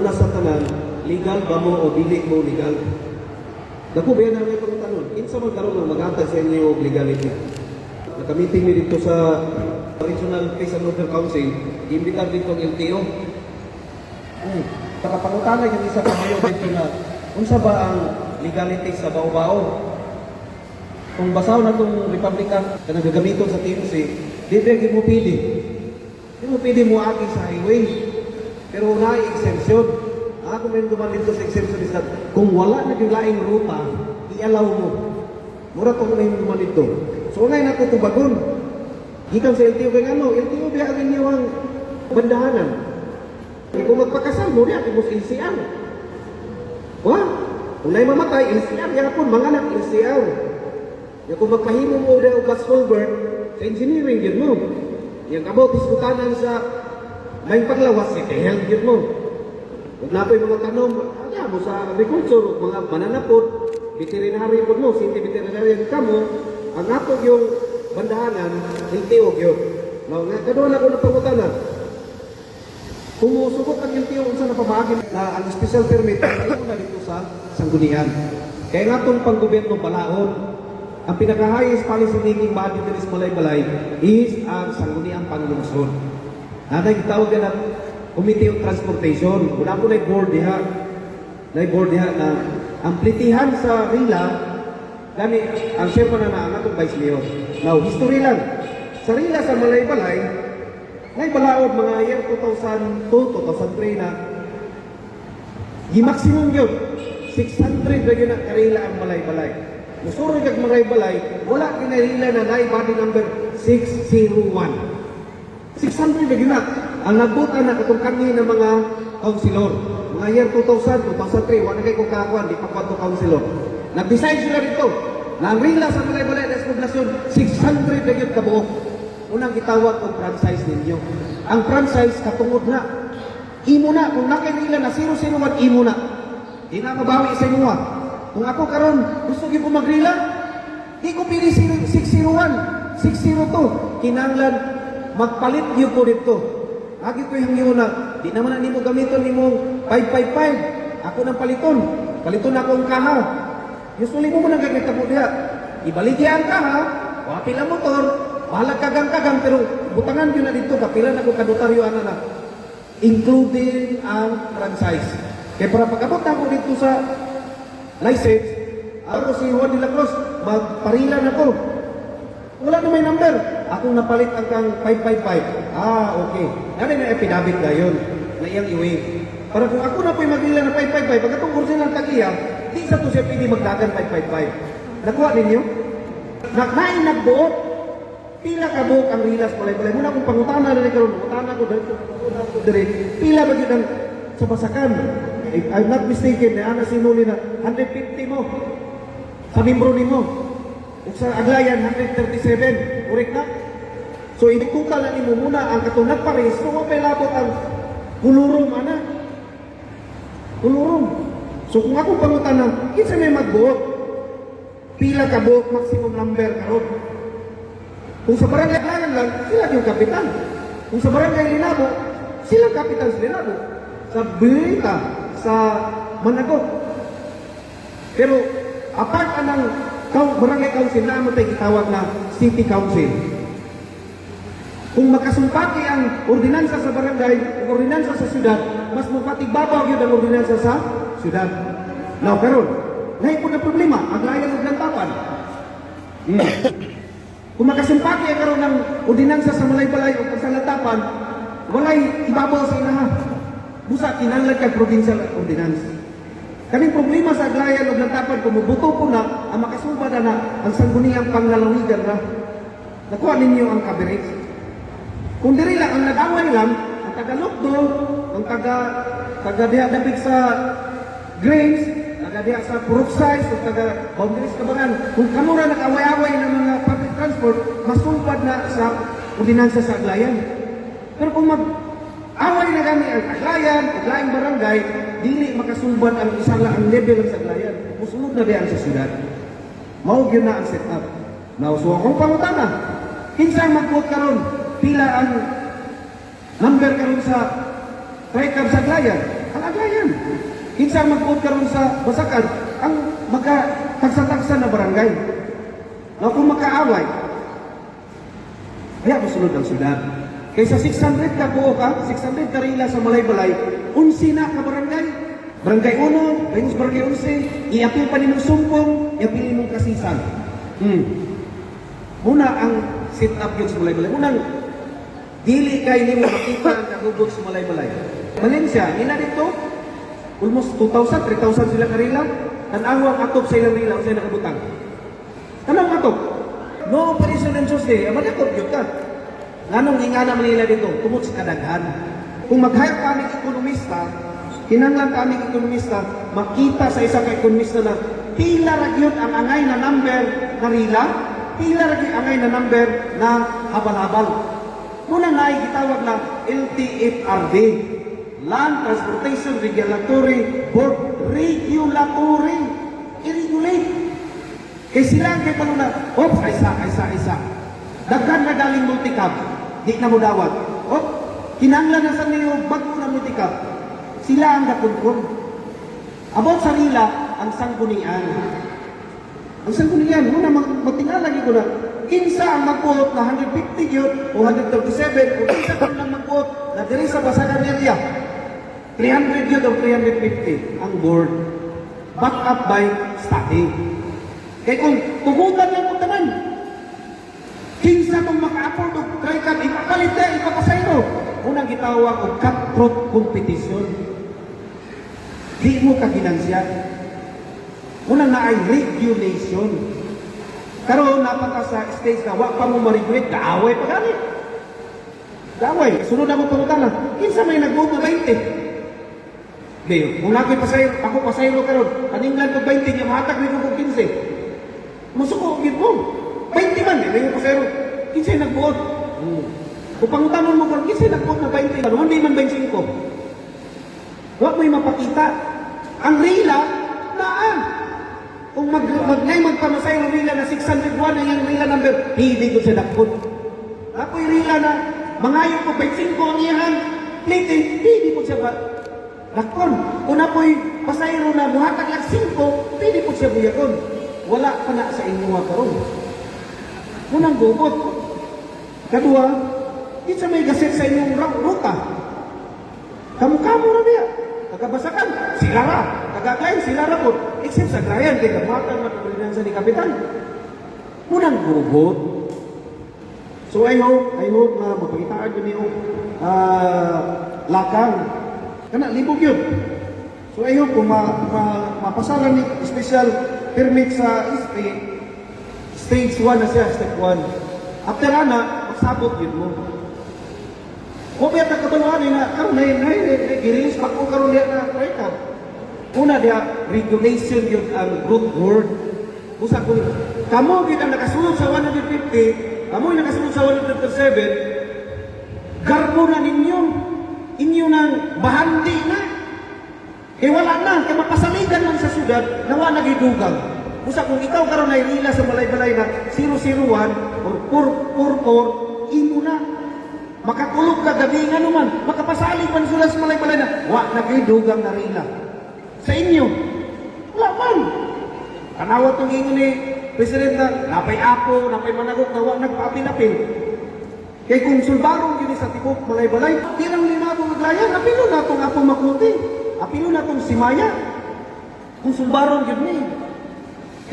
una sa tanan, legal ba mo o dili mo legal? Naku, bayan namin itong tanong. Kinsa man karon nga mag-antay sa inyo og legality. Nakamiting mi dito sa Regional Peace and Order Council, iimbitar dito ang LTO. Nakapangutana yung isa kamayo dito na unsa ba ang legality sa bao-bao? Kung basaw na itong Republican na nagagamiton sa TMC, di mo pili. Di mo pili mo agi sa highway. Pero na exemption. Ako may duman dito sa exemption is that kung wala na yung laing ruta, i-allow mo. Mura ko may duman dito. So ngayon ako tubagon. Gikan sa LTO kaya ano, LTO biya ang inyong bandahanan. Kung magpakasal mo, diya, kung LCR. Wah, kung na'y mamatay, LCR, yan po, mga anak, LCR. Yan kung magpahimo mo daw gas culvert, sa engineering, yun mo. Yan kabaw, diskutanan sa may paglawas, itihel, yun mo. Huwag na po yung mga tanong, kaya mo sa agriculture, mga mananapot, veterinary po mo, city veterinary, ka mo, ang atog yung bandahanan, LTO yun. Now, kadoon ako na pangutanan. Kung musubok ang LTO kung saan napabagin na ang special permit, ay na dito sa sanggunian. Kaya nga itong panggobyerno balaod, ang pinaka-highest policy making body dito sa balay-balay is ang sangguniang panlungsod. Nanay gitawag ka na Committee of Transportation. Wala po na-board diha. Na-board diha na ang plitihan sa RILA, gani, ang siyempre na ang atong Vice Mayor. Now, history lang. Sa RILA sa balay-balay, balaod mga year 2002, 2003 na, gi-maximum yun, 600 na yun ang karila ang balay-balay. Musuro kag balay-balay, wala kinarila na body number 601. 600 na yun na. Ang nagbuta na katong kami ng mga councilor. Mga year 2000, 2003, wala kayo kung kakakuan, di pa kwanto councilor. Nag-decide sila dito, na ang rila sa balay-balay na poblasyon, 600 na yun kabuok. Unang gitawag kong franchise ninyo. Ang franchise, katungod na. Imo na. Kung nakinila na 001, imo na. Di na mabawi sa inyo. Kung ako karon gusto ko magrila, di ko pili 601, 602. Kinanglan, magpalit niyo po dito. Agi ko yung yun na, di naman na nimo gamiton nimong 555. Ako nang paliton. Paliton ako ang kaha. Usually mo nang gagawin diha. Ibalik ang kaha, wapil ang motor, bahalag kagang-kagang, pero butangan yun na dito, kapilan ako kadotaryo na including ang franchise. Kaya para pagkabot ako dito sa license, ako si Juan de la Cruz, magparila na ko. Wala na may number. Ako napalit ang kang 555. Okay. Yan na epidabit na yun, na iyang iwi. Para kung ako na po'y magrila na 555, pagkatong original tagiya, di sa to siya pili magdagan 555. Nakuha ninyo? Nagbuot. Pila ka buok ang rilas balay-balay. Muna kung pangutana na rin karoon, pangutana ko dahil pila ba yun ang sa basakan? If I'm not mistaken, na sinuli na 150 mo sa membro ni mo. At sa Aglayan, 137. Correct na? So, inikukal na ni mo muna ang katunag pares, kung mapay labot ang kulurum, ana. Kulurum. So, kung ako pangutana, kinsa may magbuot? Pila ka buok, maximum number karoon. Kung sa barangay Aglayan lang, sila yung kapitan. Kung sa barangay Linabo, sila kapitan sa Linabo. Sa Birita, sa Managot. Pero, apart anang barangay council na mo tayo itawag na city council. Kung makasumpati ang ordinansa sa barangay, ang ordinansa sa syudad, mas mapatigbabaw yun ang ordinansa sa syudad. Now, karon, ngayon po na problema, Aglayan ng Lantapan. Kung makasumpati ang karoon ng ordinansa sa balay-balay o sa Lantapan, walay ibabaw sa inaha. Busa, kinanglan kang provincial ordinance. Kaming problema sa Aglayan o Lantapan, kung mabuto po na, ang makasumpa na ang sangguniang panglalawigan na, nakuha ninyo ang coverage. Kung diri lang, ang nag-away lang, ang taga-Lukdo, ang taga-diha-dabig sa Grains, taga-diha sa Puruksay, o taga-Boundaries Kabangan, kung kamura nag-away-away ng mga public transport, masumpad na sa ordinansa sa Aglayan. Pero kung mag-away na kami ang Aglayan, Aglayan Barangay, dili makasumbad ang isang lang ang level ng sa Aglayan. Musunod na diyan sa siyudad. Mao gyud na ang setup. Now, so akong pangutana, kinsa magbuot karon? Pila ang number karon sa record sa Aglayan? Ang Aglayan. Basakan. Kinsa ang magbuot karon sa Basakan, ang magka-tagsa-tagsa na barangay. Na kung makaaway, kaya masunod ang syudad. Kaysa 600 ka buo ka, 600 ka rila sa Malay-Balay, 11 na ka barangay. Barangay 1, Reynos Barangay 11, iapil pa nimong Sumpong, iapil nimong Kasisan. Muna ang sit-up yun sa Malay-Balay. Unang, dili kay nimo makita ang nagubot sa Malay-Balay. Valencia, ina dito, almost 2,000, 3,000 sila karila. Tanawang atop sa ilang rila, sa nakabutang. Tanang atop. No operation on Tuesday, manakot yun ka. Nganong ingana man nila dito, tumot sa kadaghan. Kung mag-hire ka ng ekonomista, kinanglan ka ng ekonomista, makita sa isa ka ekonomista na pila ragyot ang angay na number na rila, pila ragyot angay na number na habal-habal. Muna na ay gitawag na LTFRB, Land Transportation Regulatory Board. Regulatory. I-regulate. Kaya sila ang kaya na, oops, isa. Daghan na galing multicab, di na mo dawat. Kinanglan na sa niyo, bago na multicab. Sila ang nakunkon. About sa nila, ang sanggunian. Ang sanggunian, muna magtingala lagi ko na, kinsa ang magbuot na 150 yun, o 137, o kinsa ko lang magbuot na diri sa Basakan area. 300 yun o 350 ang board. Back up by study. Kaya kung tugutan lang mo naman, kinsa mong maka-afford o try ka, ipapalit na, ipapasay mo. Unang gitawag o cutthroat competition. Di mo kaginansyan. Unang na ay regulation. Karoon napaka sa stage na wak pa mo ma-regulate, kaaway pa gani. Kaaway, sunod na mo pangutana, kinsa may nag-vote na 20? Ngayon, kung nako'y pasayro, ako pasayro karoon, kaninglan ko 20, niya mahatag rin ko 15. Masuko, gid mo. 20 man, may yung pasayro. Kinsay nagbuot. Kung pangutanon mo kung kinsay nagbuot na 20, hindi man 25. Huwag mo'y mapakita. Ang rila, naan. Kung magpamasay ng rila na 601 ang yung rila number, hindi ko siya nakpot. Ako'y rila na mangayon ko 25 ang iyahan, plate, hindi ko siya ba nakpon. Kung ako'y pasayro na buhatag lang 5, hindi ko siya buyakon. Wala pa na sa inyo mga karon. Unang gubot. Kadua, di sa may gaset sa inyong ruta. Kamu-kamu na niya. Tagabasakan, sila ra. Tagaglayan, sila ra po. Except sa glayan, kaya kamatan matapalinan sa ni Kapitan. Unang gubot. So I hope na mapagitaan yun yung lakang. Kana, libog yun. So I hope kung mapasalan ni special permit sa stage 1 na siya, step 1. After na, magsabot yun mo. Kung may nagkataluhan na, karoon na i-release pa kung karoon na trika. Una dia, regulation yun ang root word. Kusa kung, kamo kita nakasunod sa 150, kamo nakasunod sa 137, garbo na ninyo. Inyo nang bahandi na. Kaya wala na, kaya mapasaligan man sa syudad, nawa nagidugang. Kusa kung ikaw karoon na irila sa Malay-Balay na 001 or 444, imo na. Makakulog ka gabi nga naman, makapasalig man sila sa Malay-Balay na, wa nagidugang na rila. Sa inyo, wala man. Kanawa itong ingon ni President na, napay apo, napay managok, na wa nagpaapil-apil. Kaya kung sulbarong yun sa tibok Malay-Balay, tirang linabong naglayan, apilo na itong apong makuti. Apilo na itong simaya. Kung sulbarong yun ni.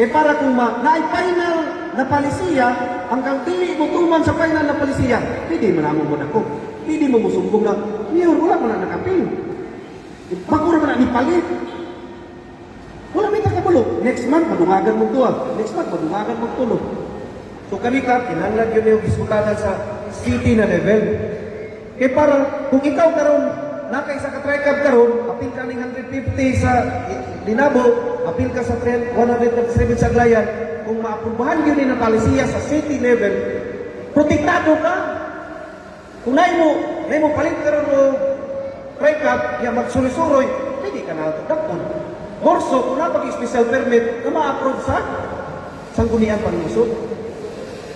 Eh para kung na-final na palisiya, hanggang dili mo tuman sa final na palisiya, hindi manamong mo na ko. Hindi mo musumbong na, Mayor, wala mo na nakapil. Bakura mo na nipalit. Wala may takabulo. Next month, madungagan mong tuwa. Next month, madungagan mong tulo. So kanita, kinanglan yun yung diskutanan sa city na level. Kaya para, kung ikaw karon nakay sa katrekab karon, apil ka ng 150 sa Linabo, apil ka sa 137 sa Glayan, kung maaprubahan yun na palisiya sa city level, protektado ka. Kung na mo palit karon mo trekab, ya magsuloy-suloy, hindi ka na dagpon. Morso, kung napag-special permit, na ma-approve sa sanggunian panlusod.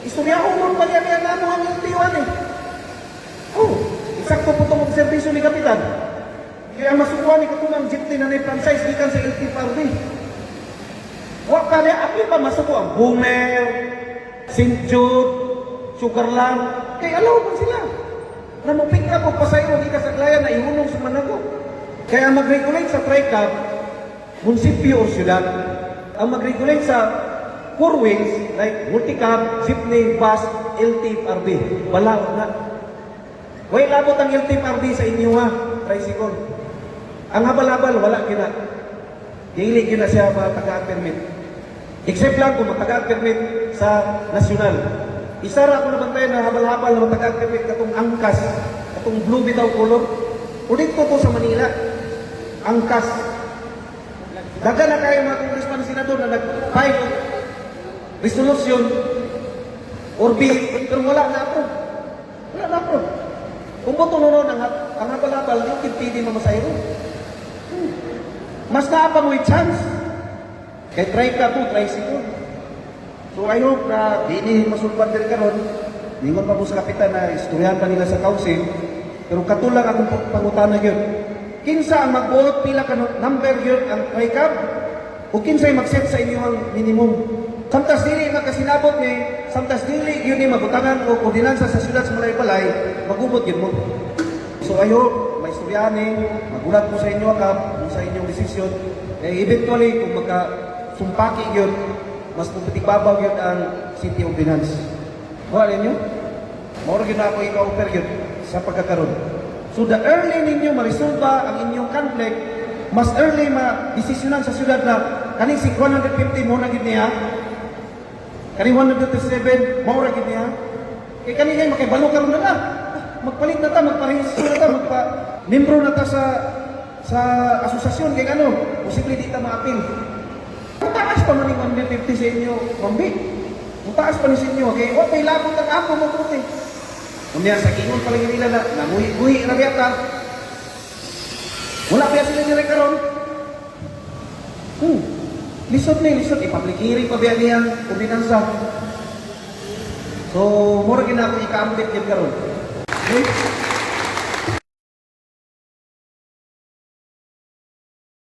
Istoryaho mo pag-iyan na mo ang LTO eh. Oh, eksakto po itong serbisyo ni Kapitan. Kaya ang masukuan ni katulong jeepney na franchise gikan sa LTFRB. Wa ka niya, apil pa masuko ang Boomer, St. Jude, Sugarland. Kaya alaw man sila. Na mapik ka kung pasayro, di ka sa klayan na ihunong sa Manago. Kaya ang mag-regulate sa TRICAB, munisipyo o syudad. Ang mag-regulate sa four wheels, like multicab, jeepney, bus, LTFRB. Wala na. Way labot ang LTFRB sa inyo ha, tricycle. Ang habal-habal, wala kina. Dili kina siya taga-permit. Except lang kung taga-permit sa nasyonal. Isara ko naman tayo na habal-habal na taga-permit katong angkas, katong blue bitaw color. Ulit ko to sa Manila. Angkas. Daga na kayo mga congressman senador na nag-file resolution or bill, pero wala na ako. Wala na ako. Kung boto nun ang habal-habal, yung pwede mamasayro. Mas naapa mo'y chance. Kaya try ka po, tricycle. So I hope na di masulpan din karon. Ningon pa po sa kapitan na istoryahan pa nila sa council. Pero katulang akong pangutana yun. Kinsa ang mag-vote, pila ka number yun ang TRICAB, o kinsa yung mag-set sa inyo ang minimum. Samtas dili makasinabot ni, samtas dili yun yung mabutangan o ordinansa sa siyudad sa Malaybalay, magubot yun mo. So I hope, maistoryahan magulat po sa inyo kung sa inyong desisyon. Eventually, kung magkasumpaki yun, mas pupitibabaw yun ang city ordinance. Wala ninyo? Maura yun ako ika-offer yun sa pagkakaroon. So the early ninyo ma-resolva ang inyong conflict, mas early ma-desisyonan sa siyudad na kaning si 150 mo na gid niya, kaning 137 mo na gid niya, kay kaning makibalo karon na magpalit na ta, magparehistro na ta, membro na ta sa asosasyon, kay ano, posible di ta ma-appeal. Mutaas pa man yung 150 sa inyo, Mambi. Mutaas pa ni sa inyo, kay what may labot ang ako mo puti. Kunya sa kingon pa lang nila na namuhi-guhi na biyata. Wala kaya sila nila karon. Lisod, ipaplikiri pa biya niyang ordinansa. So, mura gina ako ika-update yun karon. Okay?